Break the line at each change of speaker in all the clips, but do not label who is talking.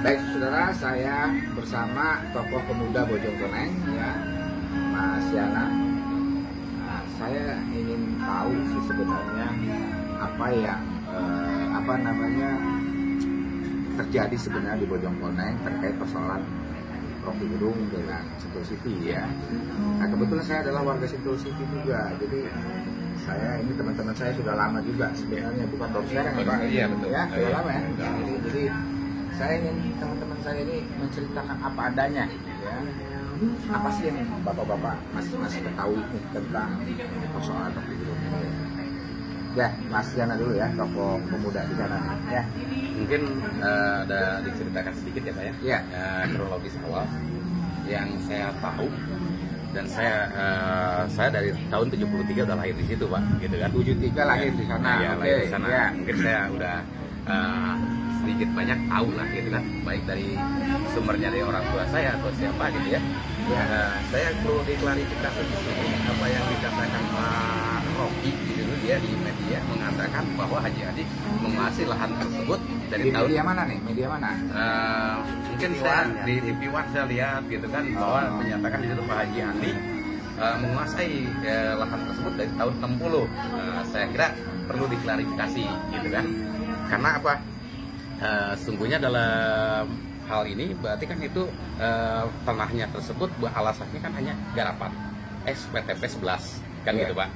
Baik saudara, saya bersama tokoh pemuda Bojongkoneng ya, Mas Yana. Nah, saya ingin tahu sih sebenarnya apa yang terjadi sebenarnya di Bojongkoneng terkait persoalan Rocky Gerung dengan Sentul City ya. Nah, kebetulan saya adalah warga Sentul City juga, jadi saya ini teman-teman saya sudah lama juga sebenarnya, bukan baru sekarang ya Pak.
Iya betul.
Ya, sudah lama ya. Jadi saya ingin teman-teman saya ini menceritakan apa adanya ya. Apa sih yang bapak-bapak masih ketahui tentang persoalan Rocky Gerung ini? Ya, Mas Yana dulu ya, tokoh pemuda di sana ya.
Mungkin ada diceritakan sedikit ya Pak ya.
Iya.
Kronologis awal yang saya tahu, dan saya dari tahun 73 udah lahir di situ Pak, gitu kan.
73 lahir di sana.
Ya,
Oke.
lahir di sana.
Ya.
Mungkin saya udah sedikit banyak tahu lah gitu kan, baik dari sumbernya dari orang tua saya atau siapa gitu ya.
Ya.
Saya perlu diklarifikasi di sini apa yang dikatakan Pak Rocky gitu, dia di media mengatakan bahwa Haji Adi menguasai lahan tersebut dari
Di
tahun
media mana nih? Media mana?
mungkin saya di TV One saya lihat gitu kan, bahwa menyatakan di situ Pak Haji Adi menguasai lahan tersebut dari tahun 60. Saya kira perlu diklarifikasi gitu kan, karena apa? Sungguhnya dalam hal ini berarti kan itu tanahnya tersebut alasannya kan hanya garapan SPTP 11 kan gitu Pak.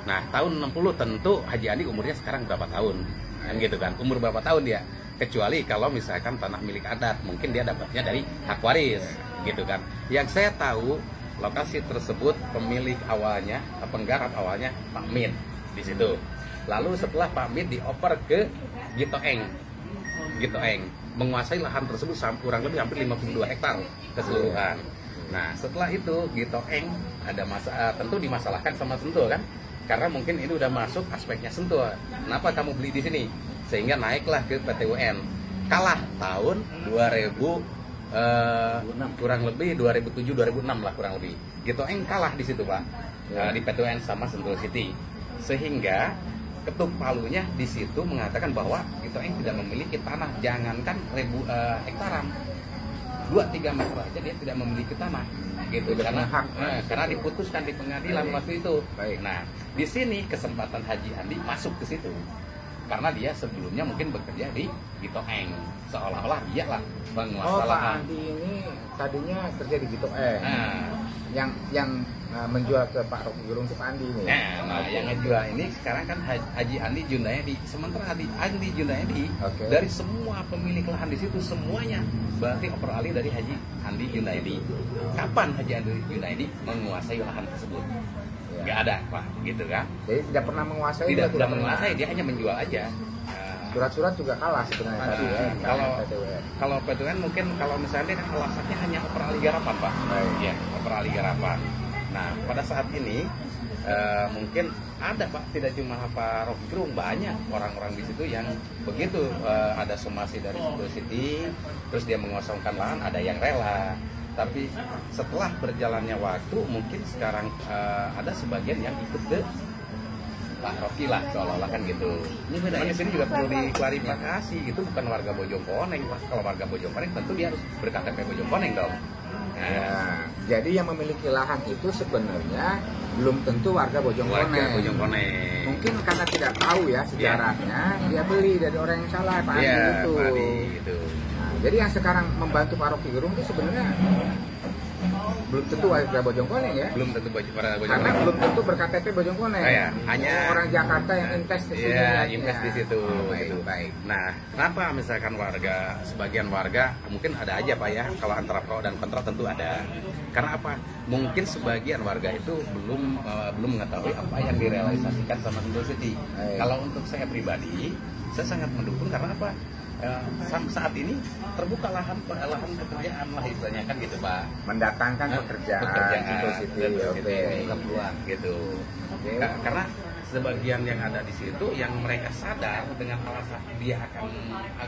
Nah tahun 60 tentu Haji Adi umurnya sekarang berapa tahun kan gitu kan, umur berapa tahun dia, kecuali kalau misalkan tanah milik adat mungkin dia dapatnya dari hak waris gitu kan. Yang saya tahu lokasi tersebut pemilik awalnya, penggarap awalnya Pak Min di situ. Lalu setelah Pak Min dioper ke Gito Eng menguasai lahan tersebut kurang lebih hampir 52 hektar keseluruhan. Nah setelah itu Gito Eng ada tentu dimasalahkan sama Sentul kan, karena mungkin ini udah masuk aspeknya Sentul. Kenapa kamu beli di sini? Sehingga naiklah ke PT UN, kalah tahun 2000 kurang lebih 2007-2006 lah kurang lebih. Gito Eng kalah di situ Pak, di PT UN sama Sentul City, sehingga ketuk palunya di situ mengatakan bahwa Gito Eng tidak memiliki tanah, jangankan hektaran, 2-3 meter aja dia tidak memiliki tanah gitu, karena diputuskan di pengadilan waktu itu. Nah di sini kesempatan Haji Adi masuk ke situ, karena dia sebelumnya mungkin bekerja di Gito Eng, seolah-olah dia lah penguasa lahan.
Pak Andi ini tadinya kerja di Gito Eng. Yang menjual ke Pak Rocky Gerung itu Pak Andi ini.
Nah, yang ngejual ini sekarang kan Haji Andi Junayadi. Sementara Andi Junayadi dari semua pemilik lahan di situ semuanya berarti operasi dari Haji Andi Junayadi. Kapan Haji Andi Junayadi menguasai lahan tersebut? Nggak ada Pak, gitu kan?
Jadi tidak pernah menguasai.
Tidak menguasai, dia hanya menjual aja.
Surat-surat juga kalah sebenarnya tadi ya.
Kalau PTN mungkin kalau misalnya kan alasannya hanya operasi garapan Pak. Ya, operasi garapan. Nah pada saat ini mungkin ada Pak, tidak cuma Pak Rocky Gerung, banyak orang-orang di situ yang begitu ada somasi dari Sentul City, terus dia mengosongkan lahan, ada yang rela. Tapi setelah berjalannya waktu, mungkin sekarang ada sebagian yang ikut ke Pak Rocky lah, seolah-olah kan gitu. Ini di sini juga perlu diklarifikasi, itu bukan warga Bojongkoneng Pak. Kalau warga Bojongkoneng tentu dia harus ber-KTP Bojongkoneng dong.
Ya, jadi yang memiliki lahan itu sebenarnya belum tentu warga Bojongkoneng. Mungkin karena tidak tahu ya sejarahnya, dia beli dari orang yang salah, Pak Andi itu. Nah, jadi yang sekarang membantu Pak Rocky Gerung itu sebenarnya belum tentu warga Bojongkoneng ya.
Belum tentu warga Bojongkoneng.
Karena belum tentu ber-KTP Bojongkoneng.
Hanya
orang Jakarta yang invest di sini.
Invest di situ.
Baik.
Nah, kenapa misalkan sebagian warga mungkin ada aja Pak ya, kalau antara pro dan kontra tentu ada. Karena apa? Mungkin sebagian warga itu belum mengetahui apa yang direalisasikan sama Sentul City. Kalau untuk saya pribadi, saya sangat mendukung, karena apa? Saat ini terbuka lahan pekerjaan lah istilahnya kan gitu Pak,
mendatangkan pekerjaan Sentul City,
peluang gitu. Karena sebagian yang ada di situ yang mereka sadar dengan alasan dia akan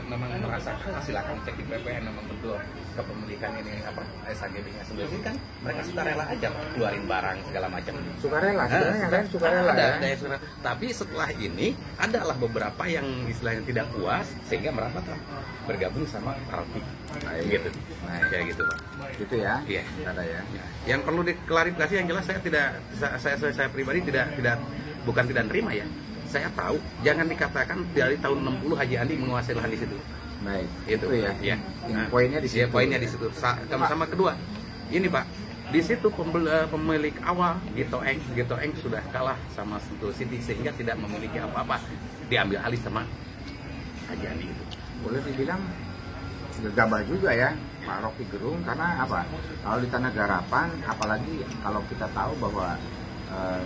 memang merasakan silakan cek di PPN memang betul kepemilikan ini apa SHGB-nya sebelumnya kan mereka suka rela aja keluarin barang segala macam.
Sukarela, sebenarnya yang lain sukarela ya.
Tapi setelah ini adalah beberapa yang istilahnya tidak puas sehingga merapatlah bergabung sama paroki. Gitu. Nah, kayak gitu, Pak.
Gitu ya.
Iya.
Ada ya.
Yang perlu diklarifikasi yang jelas saya pribadi tidak bukan tidak nerima ya. Saya tahu, jangan dikatakan dari tahun 60 Haji Andi menguasai lahan di situ.
Baik.
Itu
ya.
Iya.
Nah, poinnya di situ.
Iya, poinnya di situ. Sama kedua. Ini, Pak. Di situ pemilik awal Gito Eng sudah kalah sama Sentul City sehingga tidak memiliki apa-apa. Diambil alih sama Haji Andi itu.
Boleh dibilang gegabah juga ya Pak Rocky Gerung, karena apa? Kalau di Tanah Garapan, apalagi kalau kita tahu bahwa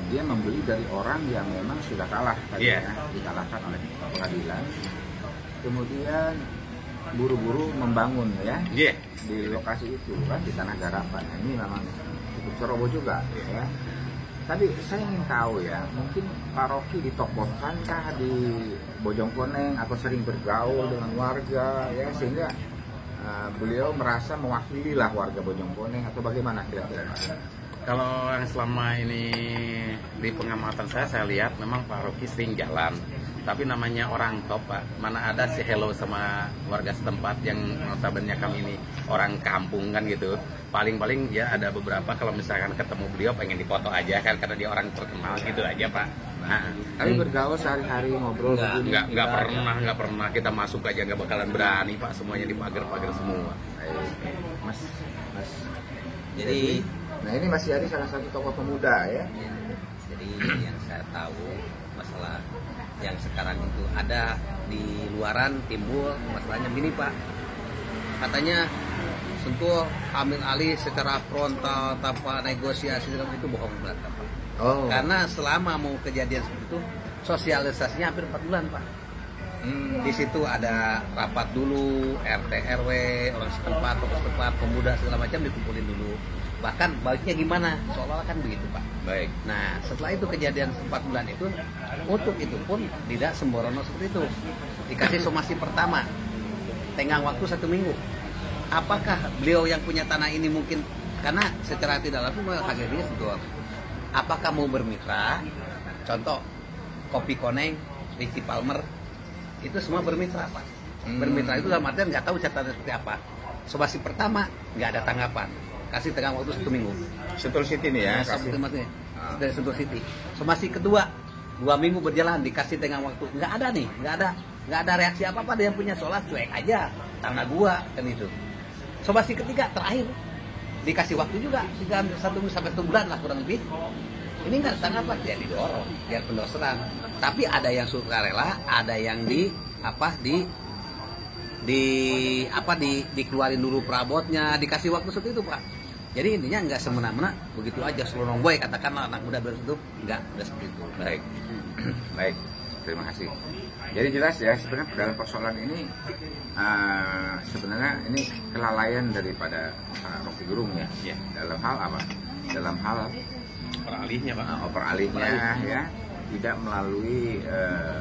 dia membeli dari orang yang memang sudah kalah tadi ya, dikalahkan oleh pengadilan. Kemudian buru-buru membangun ya di lokasi itu kan di Tanah Garapan. Ini memang cukup ceroboh juga ya. Tapi saya ingin tahu ya, mungkin Pak Rocky ditokohkankah di Bojongkoneng atau sering bergaul dengan warga ya sehingga beliau merasa mewakili lah warga Bojongkoneng atau bagaimana kira-kira?
Kalau yang selama ini di pengamatan saya lihat memang Pak Rocky sering jalan. Tapi namanya orang top, Pak. Mana ada si hello sama warga setempat yang notabene kami ini orang kampung kan gitu. Paling-paling ya ada beberapa kalau misalkan ketemu beliau pengen dipoto aja kan karena dia orang terkenal gitu aja, Pak. Nah,
tapi bergaul sehari-hari ngobrol
nggak pernah kita masuk aja nggak bakalan berani, Pak. Semuanya di pagar-pagar semua.
Mas.
Jadi
nah ini Mas Yadi salah satu tokoh pemuda ya.
Jadi yang saya tahu masalah yang sekarang itu ada di luaran timbul masalahnya begini, Pak. Katanya Sentul ambil alih secara frontal tanpa negosiasi itu bohong belaka, Pak. Karena selama mau kejadian seperti itu sosialisasinya hampir 4 bulan, Pak. Di situ ada rapat dulu, RT RW, orang setempat, tokoh setempat, pemuda segala macam dikumpulin dulu. Bahkan baiknya gimana, seolah-olah kan begitu, Pak.
Baik.
Nah setelah itu kejadian 4 bulan itu, untuk itu pun tidak sembrono seperti itu. Dikasih somasi pertama, tenggang waktu 1 minggu. Apakah beliau yang punya tanah ini mungkin, karena secara tidak langsung HGB-nya Sentul. Apakah mau bermitra? Contoh, Kopi Koneng, Ricky Palmer, itu semua bermitra, Pak. Bermitra itu dalam artian nggak tahu catatan seperti apa. Somasi pertama nggak ada tanggapan, kasih tenggang waktu 1 minggu.
Sentul City nih ya.
Dari Sentul City. Somasi kedua 2 minggu berjalan dikasih tenggang waktu, nggak ada nih, nggak ada reaksi apa dia yang punya solar cuek aja, tanah gua kan itu. Somasi ketiga terakhir dikasih waktu juga 1 sampai 1 bulan lah kurang lebih. Ini nggak ada tanggapan, ya didorong biar pendoseran. Tapi ada yang sukarela, ada yang dikeluarin dulu perabotnya, dikasih waktu seperti itu, Pak. Jadi intinya nggak semena-mena begitu aja selonong boy katakanlah anak muda itu nggak seperti itu.
Baik. Baik, terima kasih. Jadi jelas ya sebenarnya dalam persoalan ini sebenarnya ini kelalaian daripada Rocky Gerung ya. Dalam hal apa? Dalam hal
Peralihnya, Pak.
Peralihnya ya, tidak melalui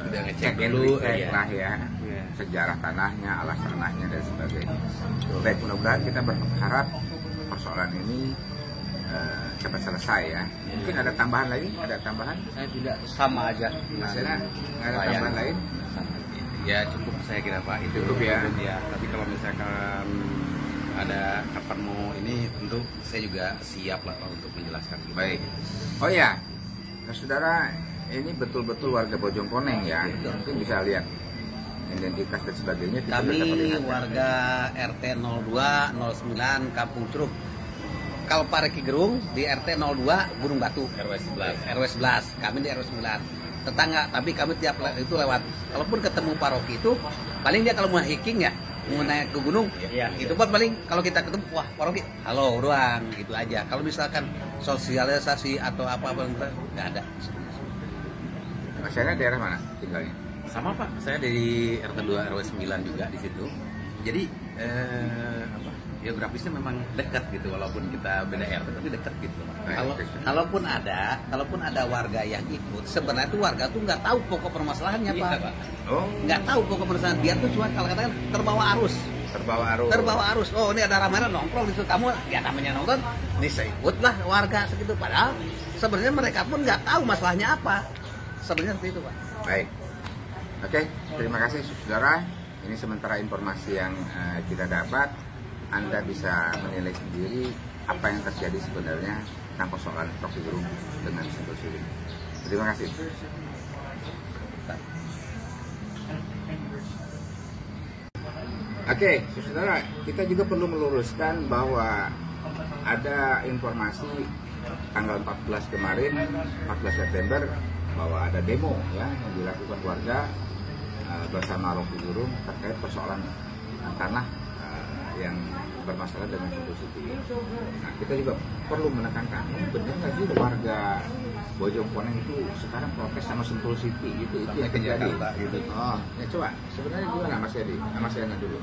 tidak ngecek
dulu lah ya. Sejarah tanahnya, alas tanahnya dan sebagainya. Baik, mudah-mudahan kita berharap persoalan ini cepat selesai ya. Mungkin ada tambahan lagi? Ada tambahan?
Saya tidak sama aja.
Masalah nggak ada tambahan lain?
Ya cukup saya kira, Pak. Itu
cukup ya.
Tapi kalau misalkan ada kapan mau ini, tentu saya juga siap lah Pak untuk menjelaskan.
Baik. Oh ya, saudara, ini betul-betul warga Bojongkoneng ya. Mungkin bisa lihat identitas dan sebagainya.
Kami warga RT 02 09 Kampung Curug. Kalau Pak Rocky Gerung di RT 02 Gunung Batu
RW
11. Kami di RW 9. Tetangga, tapi kami tiap itu lewat. Kalaupun ketemu Pak Rocky itu paling dia kalau mau hiking ya, mau naik ke gunung, itu pun paling kalau kita ketemu, wah Pak Rocky, halo doang, gitu aja. Kalau misalkan sosialisasi atau apa-apa nggak ada.
Masyarakat daerah mana tinggalnya?
Sama, Pak, saya dari RT 2 RW 9 juga di situ. Jadi geografisnya memang dekat gitu, walaupun kita beda RT tapi dekat gitu.
Kalaupun ada warga yang ikut, sebenarnya tuh warga tuh nggak tahu pokok permasalahannya, Pak. Nggak tahu pokok permasalahan, dia tuh cuma kalau katakan terbawa arus. Oh, ini ada ramalan nongkrong di situ, kamu ya namanya nonton, ini ikutlah warga segitu. Padahal sebenarnya mereka pun nggak tahu masalahnya apa. Sebenarnya seperti itu, Pak.
Baik. Oke, terima kasih saudara. Ini sementara informasi yang kita dapat. Anda bisa menilai sendiri apa yang terjadi sebenarnya tentang persoalan Rocky Gerung dengan Sentul City. Terima kasih. Oke, saudara, kita juga perlu meluruskan bahwa ada informasi tanggal 14 kemarin, 14 September, bahwa ada demo ya yang dilakukan warga bersama Rocky Gerung terkait persoalan tanah yang bermasalah dengan Sentul City. Nah, kita juga perlu menekankan, benar nggak sih warga Bojongkoneng itu sekarang protes sama Sentul City gitu, itu yang terjadi.
Gitu.
Oh, ya coba sebenarnya gimana Mas Yadi? Mas Yana dulu.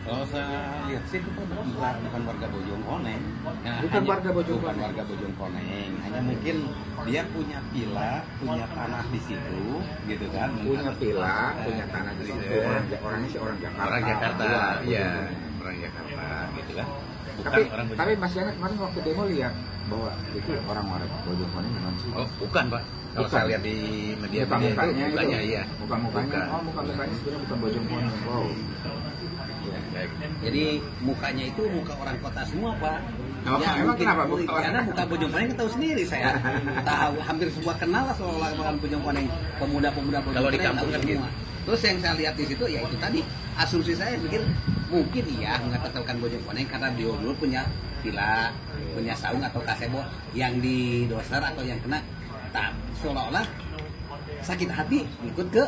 Kalau saya lihat sih itu bukan warga Bojongkoneng.
Bukan warga
Bojongkoneng. Hanya mungkin dia punya villa, punya tanah di situ, gitu kan?
Punya villa, punya tanah di situ. Orangnya sih orang Jakarta.
Orang Jakarta, iya. Orang Jakarta, gitu kan?
Tapi Mas Yana kemarin waktu demo lihat bahwa itu orang-orang Bojongkoneng bukan sih?
Oh, bukan, Pak. Kalau saya lihat di media mukanya iya.
Muka-mukanya sebenarnya bukan Bojongkoneng. Wow.
Ya, baik.
Jadi mukanya itu muka orang kota semua, Pak.
Oh,
ya,
emang kenapa?
Karena muka Bojongkoneng tahu sendiri saya. Tahu hampir semua kenal lah soal orang Bojongkoneng, pemuda-pemuda Bojongkoneng.
Kalau di kampung kan
semua. Terus yang saya lihat di situ ya itu tadi, asumsi saya pikir mungkin iya mengatakan Bojongkoneng karena dia dulu punya villa, punya saung atau kasebo yang di doser atau yang kena seolah-olah sakit hati ikut ke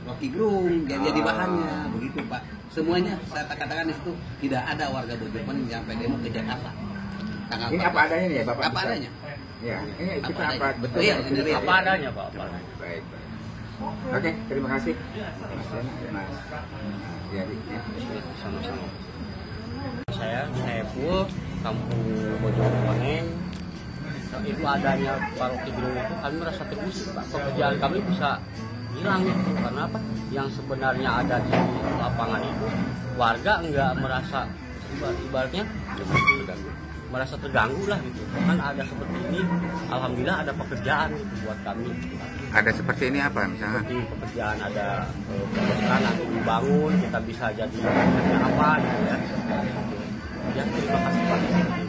Rocky Gerung jadi bahannya begitu, Pak. Semuanya saya katakan di situ tidak ada warga Bojongkoneng yang sampai demo ke Jakarta.
Ini apa adanya nih ya, Bapak?
Apa adanya?
Ya, ini kita apa betul?
Iya,
apa adanya, Pak. Baik. Oke, terima kasih Mas Yana, Mas Yadi.
Sama-sama. Saya Saiful, kampung Bojongkoneng. Itu adanya Pak Rocky Gerung itu kami merasa terusik, Pak. Pekerjaan kami bisa hilang itu karena apa? Yang sebenarnya ada di lapangan itu warga enggak merasa ibaratnya merasa terganggu lah gitu. Kan ada seperti ini, alhamdulillah ada pekerjaan gitu buat kami.
Ada seperti ini apa misalnya?
Seperti pekerjaan ada pembangunan atau dibangun, kita bisa jadi apa gitu ya. Ya terima kasih Pak.